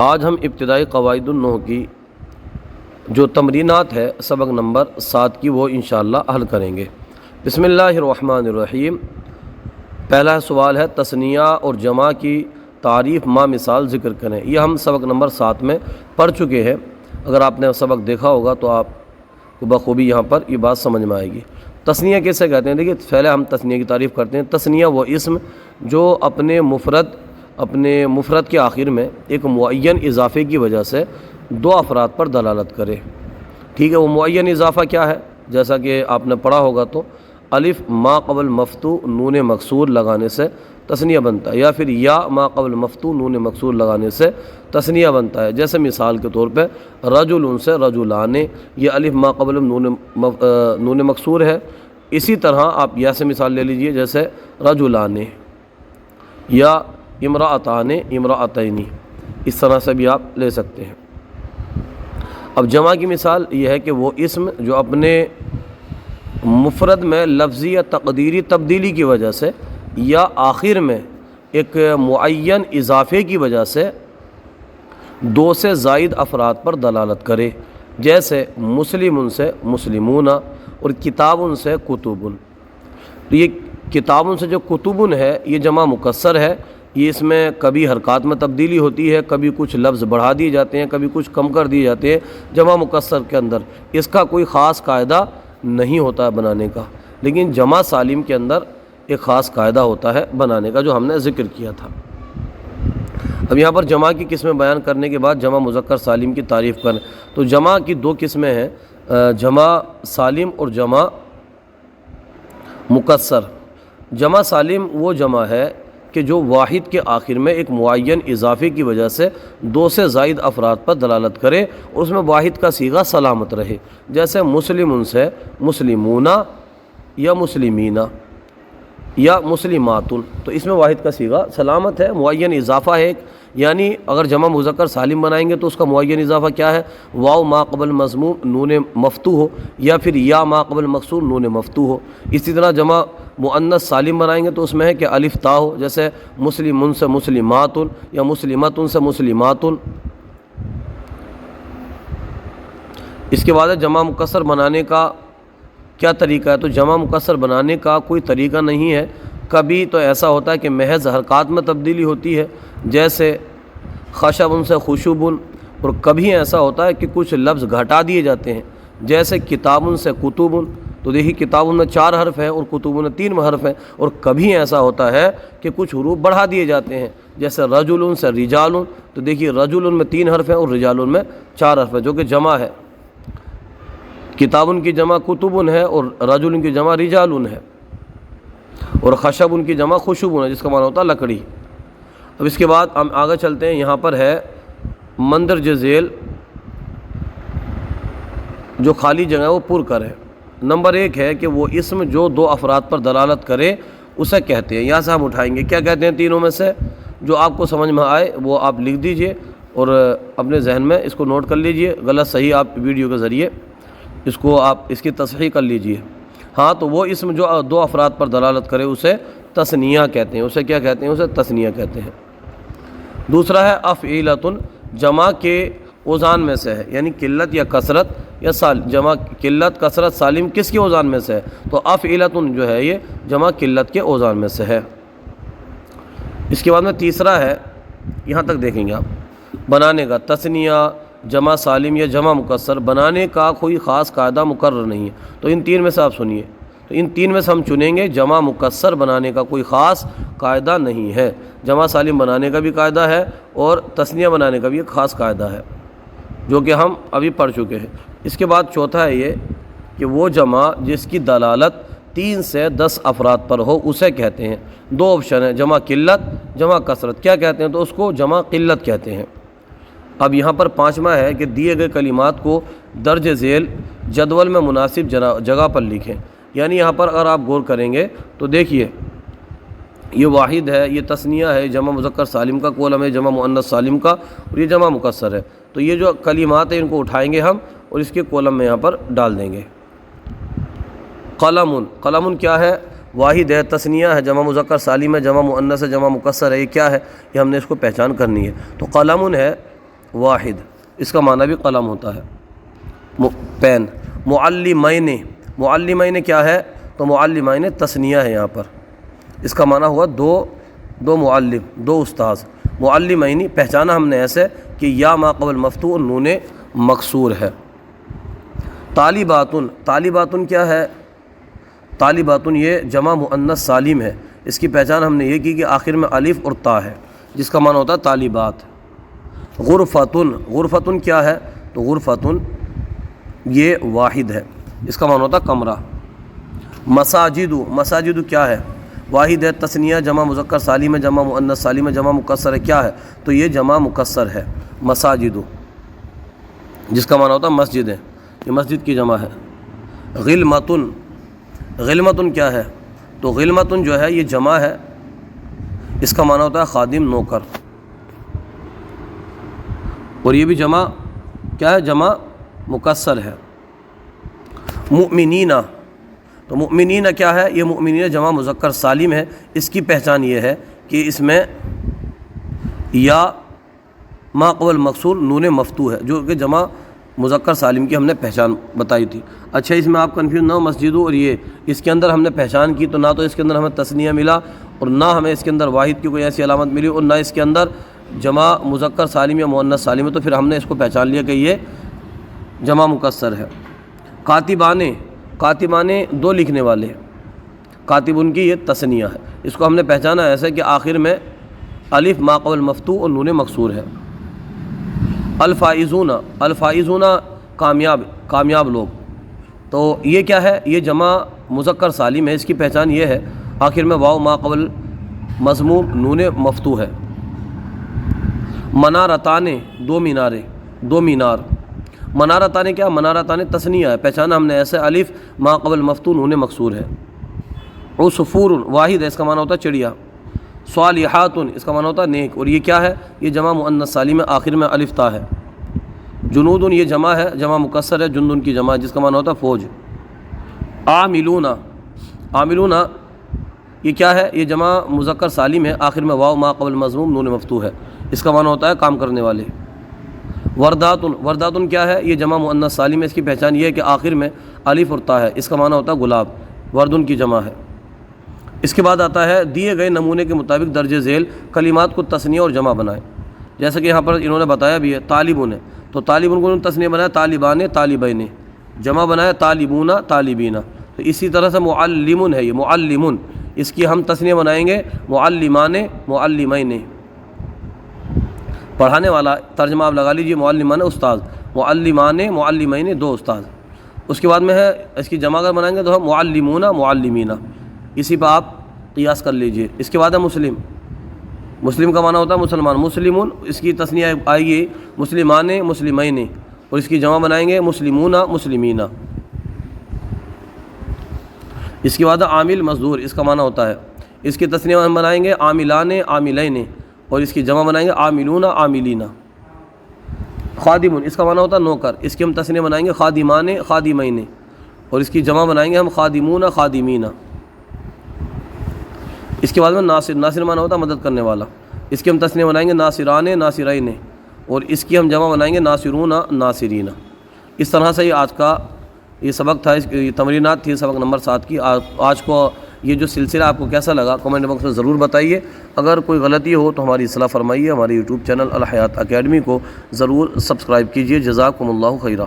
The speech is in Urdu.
آج ہم ابتدائی قواعد النحو کی جو تمرینات ہے سبق نمبر 7 کی وہ انشاءاللہ حل کریں گے۔ بسم اللہ الرحمن الرحیم۔ پہلا سوال ہے تثنیہ اور جمع کی تعریف ما مثال ذکر کریں۔ یہ ہم سبق نمبر 7 میں پڑھ چکے ہیں، اگر آپ نے سبق دیکھا ہوگا تو آپ کو بخوبی یہاں پر یہ بات سمجھ میں آئے گی۔ تثنیہ کیسے کہتے ہیں؟ دیکھیے پہلے ہم تثنیہ کی تعریف کرتے ہیں۔ تثنیہ وہ اسم جو اپنے مفرد کے آخر میں ایک معین اضافے کی وجہ سے دو افراد پر دلالت کرے۔ ٹھیک ہے، وہ معین اضافہ کیا ہے؟ جیسا کہ آپ نے پڑھا ہوگا تو الف ما قبل مفتو نون مکسور لگانے سے تثنیہ بنتا ہے، یا پھر یا ما قبل مفتو نون مکسور لگانے سے تثنیہ بنتا ہے۔ جیسے مثال کے طور پہ رجل سے رجلان، یہ الف ما قبل نون مکسور ہے۔ اسی طرح آپ یا سے مثال لے لیجئے، جیسے رجلان یا امرأتان امرأتین، اس طرح سے بھی آپ لے سکتے ہیں۔ اب جمع کی مثال یہ ہے کہ وہ اسم جو اپنے مفرد میں لفظی یا تقدیری تبدیلی کی وجہ سے یا آخر میں ایک معین اضافے کی وجہ سے دو سے زائد افراد پر دلالت کرے، جیسے مسلم سے مسلمون اور کتاب سے کتب۔ یہ کتاب سے جو کتب ہے یہ جمع مکسر ہے، یہ اس میں کبھی حرکات میں تبدیلی ہوتی ہے، کبھی کچھ لفظ بڑھا دیے جاتے ہیں، کبھی کچھ کم کر دیے جاتے ہیں جمع مکسر کے اندر۔ اس کا کوئی خاص قاعدہ نہیں ہوتا ہے بنانے کا، لیکن جمع سالم کے اندر ایک خاص قاعدہ ہوتا ہے بنانے کا جو ہم نے ذکر کیا تھا۔ اب یہاں پر جمع کی قسمیں بیان کرنے کے بعد جمع مذکر سالم کی تعریف کریں تو جمع کی دو قسمیں ہیں، جمع سالم اور جمع مکسر۔ جمع سالم وہ جمع ہے کہ جو واحد کے آخر میں ایک معین اضافے کی وجہ سے دو سے زائد افراد پر دلالت کرے اور اس میں واحد کا صیغہ سلامت رہے، جیسے مسلم سے مسلمون یا مسلمین یا مسلمات، تو اس میں واحد کا صیغہ سلامت ہے، معین اضافہ ہے ایک۔ یعنی اگر جمع مذکر سالم بنائیں گے تو اس کا معین اضافہ کیا ہے؟ واو ما قبل مضموم نون مفتوح ہو، یا پھر یا ما قبل مکسور نون مفتوح ہو۔ اسی طرح جمع مؤنث سالم بنائیں گے تو اس میں ہے کہ الف تا ہو، جیسے مسلم سے مسلمات یا مسلمت سے مسلمات۔ اس کے بعد جمع مکسر بنانے کا کیا طریقہ ہے؟ تو جمع مکسر بنانے کا کوئی طریقہ نہیں ہے۔ کبھی تو ایسا ہوتا ہے کہ محض حرکات میں تبدیلی ہوتی ہے، جیسے خشب سے خشب، اور کبھی ایسا ہوتا ہے کہ کچھ لفظ گھٹا دیے جاتے ہیں، جیسے کتاب سے کتب، تو دیکھیے کتاب میں 4 حرف ہیں اور کتب میں 3 حرف ہیں۔ اور کبھی ایسا ہوتا ہے کہ کچھ حروف بڑھا دیے جاتے ہیں، جیسے رجل سے رجال، تو دیکھیے رجل میں 3 حرف ہیں اور رجال میں 4 حرف ہیں، جو کہ جمع ہے۔ کتاب کی جمع کتب ہے اور رجل کی جمع رجال ہے، اور خشب کی جمع خشب ہے، جس کا معنی ہوتا ہے لکڑی۔ اب اس کے بعد ہم آگے چلتے ہیں، یہاں پر ہے مندرجہ ذیل جو خالی جگہ وہ پر کرے۔ نمبر 1 ہے کہ وہ اسم جو دو افراد پر دلالت کرے اسے کہتے ہیں۔ یہاں سے ہم اٹھائیں گے، کیا کہتے ہیں تینوں میں سے؟ جو آپ کو سمجھ میں آئے وہ آپ لکھ دیجئے اور اپنے ذہن میں اس کو نوٹ کر لیجئے، غلط صحیح آپ ویڈیو کے ذریعے اس کو آپ اس کی تصحیح کر لیجئے۔ ہاں، تو وہ اسم جو دو افراد پر دلالت کرے اسے تثنیہ کہتے ہیں۔ اسے کیا کہتے ہیں؟ اسے تثنیہ کہتے ہیں۔ دوسرا ہے افعیلۃ، جمع کے اوزان میں سے ہے، یعنی قلت یا کثرت یا جمع قلت کثرت سالم کس کے اوزان میں سے ہے؟ تو افعیلۃ جو ہے یہ جمع قلت کے اوزان میں سے ہے۔ اس کے بعد میں تیسرا ہے، یہاں تک دیکھیں گے آپ، بنانے کا تثنیہ جمع سالم یا جمع مکسر بنانے کا کوئی خاص قاعدہ مقرر نہیں ہے۔ تو ان 3 میں سے آپ سنیے، تو ان 3 میں سے ہم چنیں گے جمع مکسر بنانے کا کوئی خاص قاعدہ نہیں ہے۔ جمع سالم بنانے کا بھی قاعدہ ہے اور تثنیہ بنانے کا بھی ایک خاص قاعدہ ہے، جو کہ ہم ابھی پڑھ چکے ہیں۔ اس کے بعد چوتھا ہے یہ کہ وہ جمع جس کی دلالت 3 سے 10 افراد پر ہو اسے کہتے ہیں۔ 2 آپشن ہیں، جمع قلت جمع کثرت۔ کیا کہتے ہیں؟ تو اس کو جمع قلت کہتے ہیں۔ اب یہاں پر 5واں ہے کہ دیے گئے کلمات کو درج ذیل جدول میں مناسب جگہ پر لکھیں۔ یعنی یہاں پر اگر آپ غور کریں گے تو دیکھیے یہ واحد ہے، یہ تثنیہ ہے، جمع مذکر سالم کا کولم ہے، جمع مؤنث سالم کا، اور یہ جمع مکسر ہے۔ تو یہ جو کلمات ہیں ان کو اٹھائیں گے ہم اور اس کے کولم میں یہاں پر ڈال دیں گے۔ قلم، قلم کیا ہے؟ واحد ہے، تثنیہ ہے، جمع مذکر سالم ہے، جمع مؤنث ہے، جمع مکسر ہے۔ یہ کیا ہے؟ یہ ہم نے اس کو پہچان کرنی ہے۔ تو قلم ہے واحد، اس کا معنی بھی قلم ہوتا ہے، پین۔ معلمین، معلمین کیا ہے؟ تو معلمین تثنیہ ہے یہاں پر، اس کا معنی ہوا دو معلم، دو استاذ۔ معلمین پہچانا ہم نے ایسے کہ یا ما قبل مفتوح نون مکسور ہے۔ طالباتن، طالباتن کیا ہے؟ طالباتن یہ جمع مؤنث سالم ہے، اس کی پہچان ہم نے یہ کی کہ آخر میں الف اور تا ہے، جس کا معنی ہوتا ہے طالبات۔ غرفتن، غرفتن کیا ہے؟ تو غرفتن یہ واحد ہے، اس کا معنی ہوتا ہے کمرہ۔ مساجد، مساجد کیا ہے؟ واحد ہے، تثنیہ جمع مذکر سالم ہے، جمع مؤنث سالم ہے، جمع مکسر ہے، کیا ہے؟ تو یہ جمع مکسر ہے، مساجد، جس کا معنی ہوتا ہے مسجد ہے، یہ مسجد کی جمع ہے۔ غلمتن، غلمتن کیا ہے؟ تو غلمتن جو ہے یہ جمع ہے، اس کا معنی ہوتا ہے خادم، نوکر، اور یہ بھی جمع کیا ہے؟ جمع مکسر ہے۔ مؤمنین، تو مؤمنین کیا ہے؟ یہ مؤمنین جمع مذکر سالم ہے، اس کی پہچان یہ ہے کہ اس میں یا ما قبل مکسور نون مفتوح ہے، جو کہ جمع مذکر سالم کی ہم نے پہچان بتائی تھی۔ اچھا اس میں آپ کنفیوز نہ ہو، مسجد اور یہ اس کے اندر ہم نے پہچان کی تو نہ تو اس کے اندر ہمیں تثنیہ ملا اور نہ ہمیں اس کے اندر واحد کی کوئی ایسی علامت ملی اور نہ اس کے اندر جمع مذکر سالم یا مؤنث سالم ہے، تو پھر ہم نے اس کو پہچان لیا کہ یہ جمع مکسر ہے۔ کاتبان، کاتبان دو لکھنے والے، کاتب ان کی یہ تثنیہ ہے، اس کو ہم نے پہچانا ایسے کہ آخر میں الف ما قبل مفتوح اور نون مکسور ہے۔ الفائزون، الفائزون کامیاب لوگ، تو یہ کیا ہے؟ یہ جمع مذکر سالم ہے، اس کی پہچان یہ ہے آخر میں واو ما قبل مضموم نون مفتوح ہے۔ منارتان، دو مینارے، دو مینار۔ منارتان کیا؟ منارتان تثنیہ ہے، پہچانا ہم نے ایسے الف ما قبل مفتوح نون مکسور ہے۔ عصفور واحد ہے، اس کا معنی ہوتا ہے چڑیا۔ صالحات، اس کا معنی ہوتا ہے نیک، اور یہ کیا ہے؟ یہ جمع مؤنث سالم ہے، آخر میں الف تا ہے۔ جنود یہ جمع ہے، جمع مکسر ہے، جندن کی جمع ہے، جس کا معنی ہوتا ہے فوج۔ عاملون، عاملون یہ کیا ہے؟ یہ جمع مذکر سالم ہے، آخر میں واو ما قبل مضموم نون مفتوح ہے، اس کا معنی ہوتا ہے کام کرنے والے۔ ورداتن، ورداتن کیا ہے؟ یہ جمع مؤنث سالم ہے، اس کی پہچان یہ ہے کہ آخر میں الف اور تا ہے، اس کا معنی ہوتا ہے گلاب، وردن کی جمع ہے۔ اس کے بعد آتا ہے دیے گئے نمونے کے مطابق درج ذیل کلمات کو تثنیہ اور جمع بنائیں، جیسا کہ یہاں پر انہوں نے بتایا بھی ہے۔ طالبون، تو طالبون کو تثنیہ بنایا طالبان طالبین، جمع بنایا طالبون طالبین۔ تو اسی طرح سے معلمون ہے، یہ معلمون، اس کی ہم تثنیہ بنائیں گے معلمان معلمین، پڑھانے والا، ترجمہ آپ لگا لیجیے معلمان استاد، معلمان معلمین دو استاد۔ اس کے بعد میں ہے اس کی جمع اگر بنائیں گے تو ہم معلمون معلمین، اسی پہ آپ قیاس کر لیجئے۔ اس کے بعد ہے مسلم، مسلم کا معنی ہوتا ہے مسلمان، مسلمون اس کی تثنیہ آئے گی مسلمان مسلمین، اور اس کی جمع بنائیں گے مسلمون مسلمین۔ اس کے بعد عامل مزدور، اس کا معنی ہوتا ہے، اس کی تثنیہ ہم بنائیں گے عاملان عاملین، اور اس کی جمع بنائیں گے عاملون عاملین۔ خادم، اس کا معنی ہوتا ہے نوکر، اس کی ہم تثنیہ بنائیں گے خادمان خادمین، اور اس کی جمع بنائیں گے ہم خادمون خادمین۔ اس کے بعد میں ناصر، ناصر معنی ہوتا ہے مدد کرنے والا، اس کی ہم تثنیہ بنائیں گے ناصران ناصرین، اور اس کی ہم جمع بنائیں گے ناصرون ناصرین۔ اس طرح سے یہ آج کا یہ سبق تھا، یہ تمرینات تھی سبق نمبر 7 کی۔ آج کو یہ جو سلسلہ آپ کو کیسا لگا کمنٹ باکس میں ضرور بتائیے، اگر کوئی غلطی ہو تو ہماری اصلاح فرمائیے۔ ہمارے یوٹیوب چینل الحیات اکیڈمی کو ضرور سبسکرائب کیجیے۔ جزاکم اللہ خیرہ۔